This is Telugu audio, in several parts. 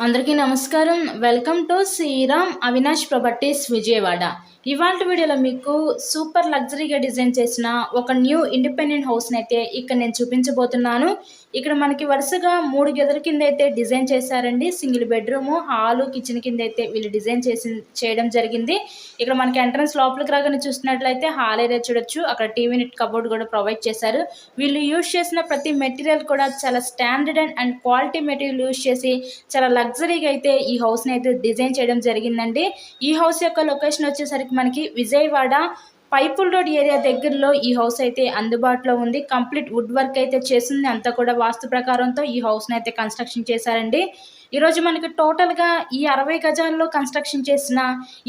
అందరికీ నమస్కారం. Welcome to Sriram Avinash properties Vijayawada. ఇవాల్టి వీడియోలో మీకు సూపర్ లగ్జరీగా డిజైన్ చేసిన ఒక న్యూ ఇండిపెండెంట్ హౌస్ని అయితే ఇక్కడ నేను చూపించబోతున్నాను. ఇక్కడ మనకి వరుసగా 3 గదుల కింద అయితే డిజైన్ చేశారండి. సింగిల్ బెడ్రూము, హాలు, కిచెన్ కింద అయితే వీళ్ళు డిజైన్ చేయడం జరిగింది. ఇక్కడ మనకి ఎంట్రన్స్ లోపలికి రాగానే చూసినట్లయితే హాల్ ఏరియా చూడొచ్చు. అక్కడ టీవీ నెట్ కబోర్డ్ కూడా ప్రొవైడ్ చేశారు. వీళ్ళు యూజ్ చేసిన ప్రతి మెటీరియల్ కూడా చాలా standard and quality material use చేసి చాలా లగ్జరీగా అయితే ఈ హౌస్ని అయితే డిజైన్ చేయడం జరిగిందండి. ఈ హౌస్ యొక్క లొకేషన్ వచ్చేసరికి మనకి విజయవాడ పైపుల్ రోడ్ ఏరియా దగ్గరలో ఈ హౌస్ అయితే అందుబాటులో ఉంది. కంప్లీట్ వుడ్ వర్క్ అయితే చేసింది. అంతా కూడా వాస్తు ప్రకారంతో ఈ హౌస్ని అయితే కన్స్ట్రక్షన్ చేశారండి. ఈరోజు మనకి టోటల్గా ఈ 60 గజాల్లో కన్స్ట్రక్షన్ చేసిన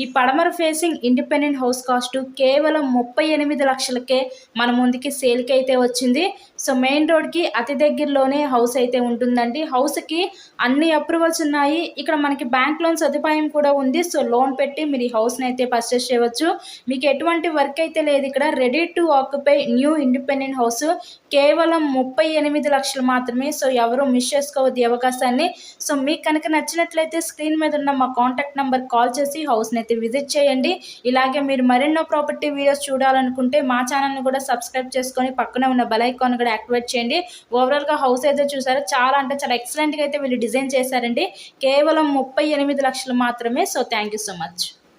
ఈ పడమర ఫేసింగ్ ఇండిపెండెంట్ హౌస్ కాస్ట్ కేవలం 38 లక్షలకే మన ముందుకి సేల్కి అయితే వచ్చింది. సో మెయిన్ రోడ్కి అతి దగ్గరలోనే హౌస్ అయితే ఉంటుందండి. హౌస్కి అన్ని అప్రూవల్స్ ఉన్నాయి. ఇక్కడ మనకి బ్యాంక్ లోన్ సదుపాయం కూడా ఉంది. సో లోన్ పెట్టి మీరు ఈ హౌస్ని అయితే పర్చేస్ చేయవచ్చు. మీకు ఎటువంటి వర్క్ అయితే లేదు. ఇక్కడ ready to occupy new independent house కేవలం 38 లక్షలు మాత్రమే. సో ఎవరు మిస్ చేసుకోవద్దు ఈ అవకాశాన్ని. సో మీకు కనుక నచ్చినట్లయితే స్క్రీన్ మీద ఉన్న మా కాంటాక్ట్ నెంబర్ కాల్ చేసి హౌస్ని అయితే విజిట్ చేయండి. ఇలాగే మీరు మరెన్నో ప్రాపర్టీ వీడియోస్ చూడాలనుకుంటే మా ఛానల్ని కూడా సబ్స్క్రైబ్ చేసుకొని పక్కనే ఉన్న బెల్ ఐకాన్ కూడా యాక్టివేట్ చేయండి. ఓవరాల్గా హౌస్ అయితే చూసారు, చాలా అంటే చాలా ఎక్సలెంట్గా అయితే వీళ్ళు డిజైన్ చేశారండి. కేవలం 38 లక్షలు మాత్రమే. So thank you so much.